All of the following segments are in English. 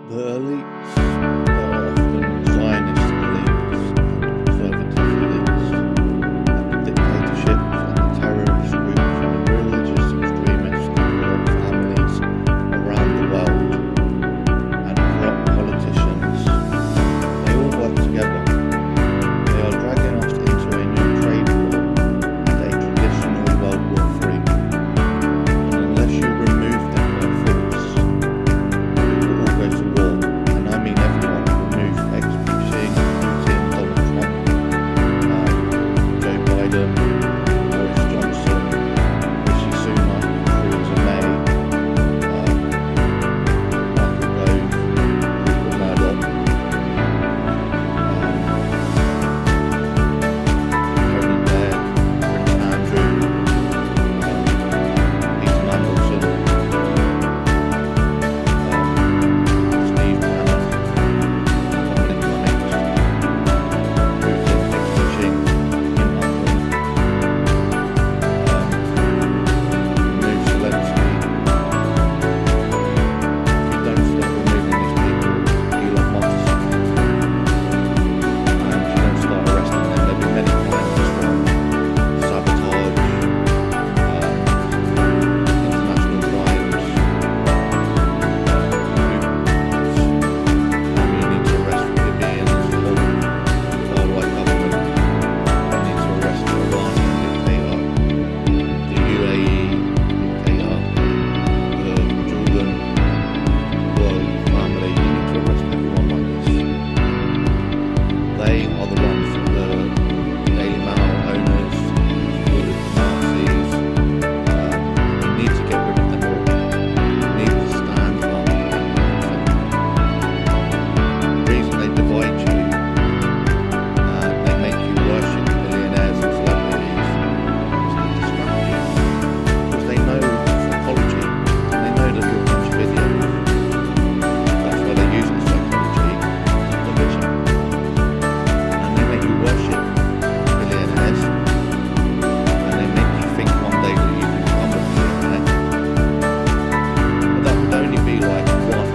The elites are often Zionist elites and conservative elites, and the dictatorships and the terrorist groups and the religious extremists and corrupt families around the world and corrupt politicians. They all work together. They are dragging us into a new trade war and a traditional World War III. And unless you remove them by force, we will all go to war. And I mean everyone. Remove Xi, Putin, Donald Trump, Joe Biden, Boris Johnson, Rishi Sunak, Theresa May, Michael Gove, Rupert Murdoch, Tony Blair, Prince Andrew, Peter Mandelson, Steve Bannon, Dominic Cummings, Putin, Xi Jinping, Kim Jong-un, remove Zelensky. If you don't stop removing these people, Elon Musk, and you don't start arresting them, there'll be many crimes from sabotage, international crimes, you need to arrest Libyans, far-right government, you need to arrest the Iranian dictator, the UAE dictator, the Jordan royal family, you need to arrest everyone like this. They are the ones that the Daily Mail owners called it the Nazis. You need to get rid of them all. You need to stand up and confront them. The reason they divide you and they make you worship billionaires and celebrities is to distract you. Because they know psychology and they know that you're a bunch of idiots. That's why they're using psychology and division. And they make you worship billionaires and they make you think one day that you can become a billionaire. But that would only be like one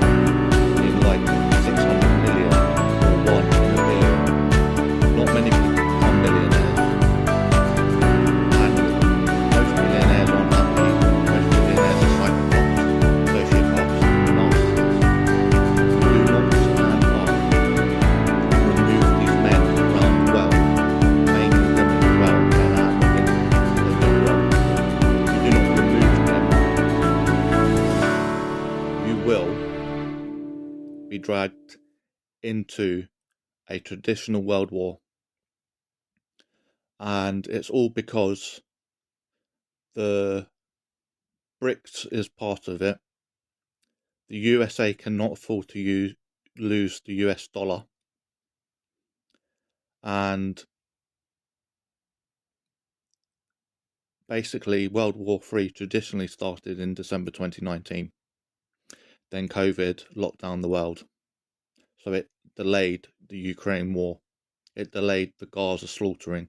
in like 600 million or one in a billion. Not many people become billionaires. And most billionaires aren't happy. Most billionaires are psychopaths, sociopaths, narcissists. Do not stand up and remove these men around the world, mainly women as well, men and women, they do wrong. If you do not remove them, you will be dragged into a traditional world war. And it's all because the BRICS is part of it. The USA cannot afford to lose the US dollar. And basically, World War III traditionally started in December 2019. Then COVID locked down the world. So it delayed the Ukraine war. It delayed the Gaza slaughtering.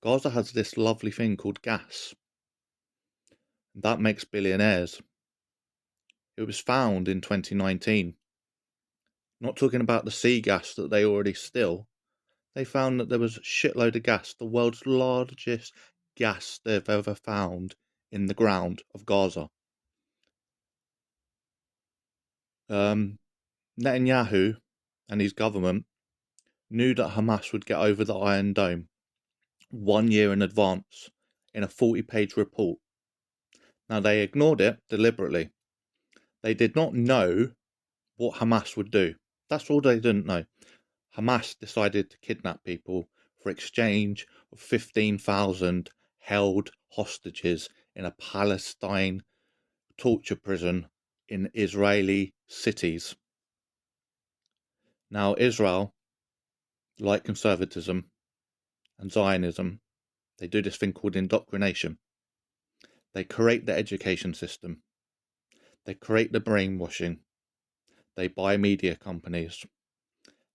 Gaza has this lovely thing called gas. That makes billionaires. It was found in 2019. Not talking about the sea gas that they already steal. They found that there was a shitload of gas, the world's largest gas they've ever found in the ground of Gaza. Netanyahu and his government knew that Hamas would get over the Iron Dome 1 year in advance in a 40-page report. Now, they ignored it deliberately. They did not know what Hamas would do. That's all they didn't know. Hamas decided to kidnap people for exchange of 15,000 held hostages in a Palestine torture prison in Israeli cities. Now, Israel, like conservatism and Zionism, they do this thing called indoctrination. They create the education system. They create the brainwashing. They buy media companies.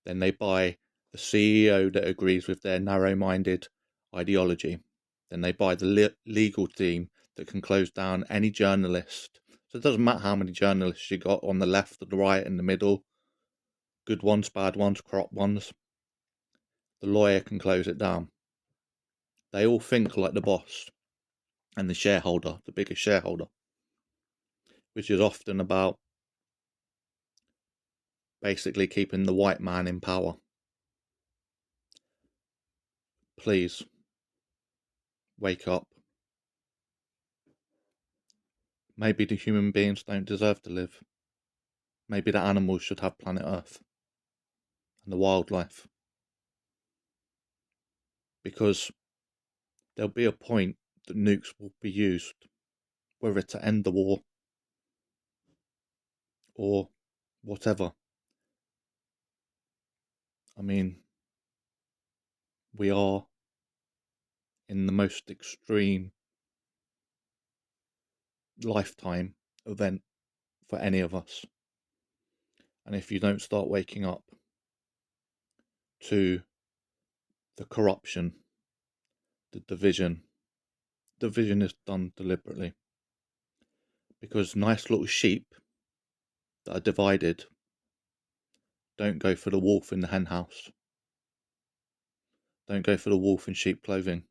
Then they buy the CEO that agrees with their narrow-minded ideology. Then they buy the legal team that can close down any journalist. So it doesn't matter how many journalists you got on the left or the right in the middle. good ones, bad ones, corrupt ones. The lawyer can close it down. They all think like the boss and the shareholder, the biggest shareholder, which is often about basically keeping the white man in power. Please, wake up. Maybe the human beings don't deserve to live. Maybe the animals should have planet Earth and the wildlife. Because there'll be a point that nukes will be used, whether to end the war or whatever. I mean, we are in the most extreme lifetime event for any of us. And if you don't start waking up to the corruption, the division is done deliberately. Because nice little sheep that are divided don't go for the wolf in the hen house. Don't go for the wolf in sheep clothing.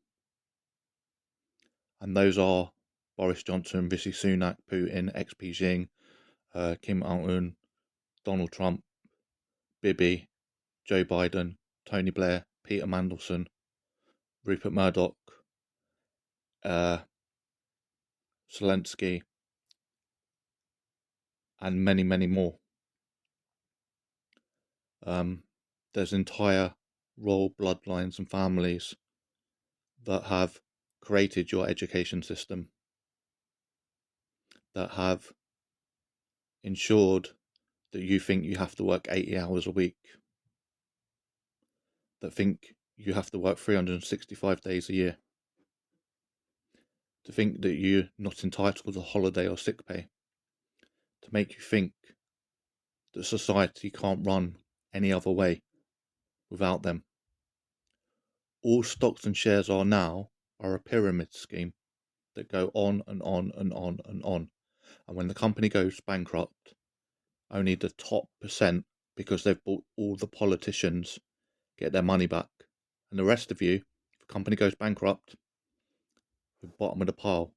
And those are Boris Johnson, Rishi Sunak, Putin, XP Xing, Kim Jong-un, Donald Trump, Bibi, Joe Biden, Tony Blair, Peter Mandelson, Rupert Murdoch, Zelensky, and many, many more. There's entire royal bloodlines and families that have created your education system, that have ensured that you think you have to work 80 hours a week, that think you have to work 365 days a year, to think that you're not entitled to holiday or sick pay, to make you think that society can't run any other way without them. All stocks and shares are now are a pyramid scheme that go on and on and on and on. And when the company goes bankrupt, only the top percent, because they've bought all the politicians, get their money back. And the rest of you, if the company goes bankrupt, the bottom of the pile.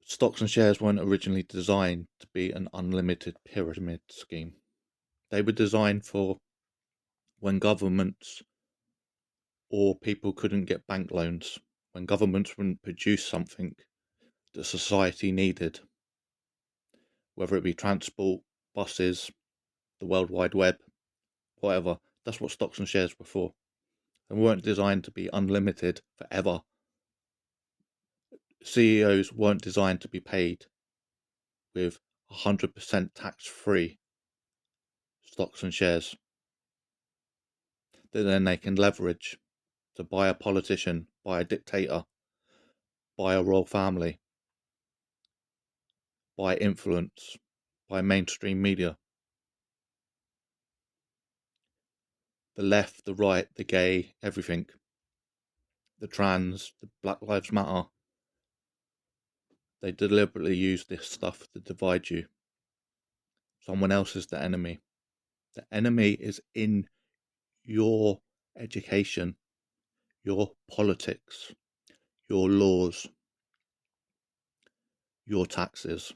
Stocks and shares weren't originally designed to be an unlimited pyramid scheme. They were designed for when governments or people couldn't get bank loans, when governments wouldn't produce something that society needed, whether it be transport, buses, the World Wide Web, whatever. That's what stocks and shares were for. They weren't designed to be unlimited forever. CEOs weren't designed to be paid with 100% tax-free stocks and shares that then they can leverage to buy a politician, buy a dictator, buy a royal family, buy influence, buy mainstream media. The left, the right, the gay, everything. The trans, the Black Lives Matter. They deliberately use this stuff to divide you. Someone else is the enemy. The enemy is in your education, your politics, your laws, your taxes.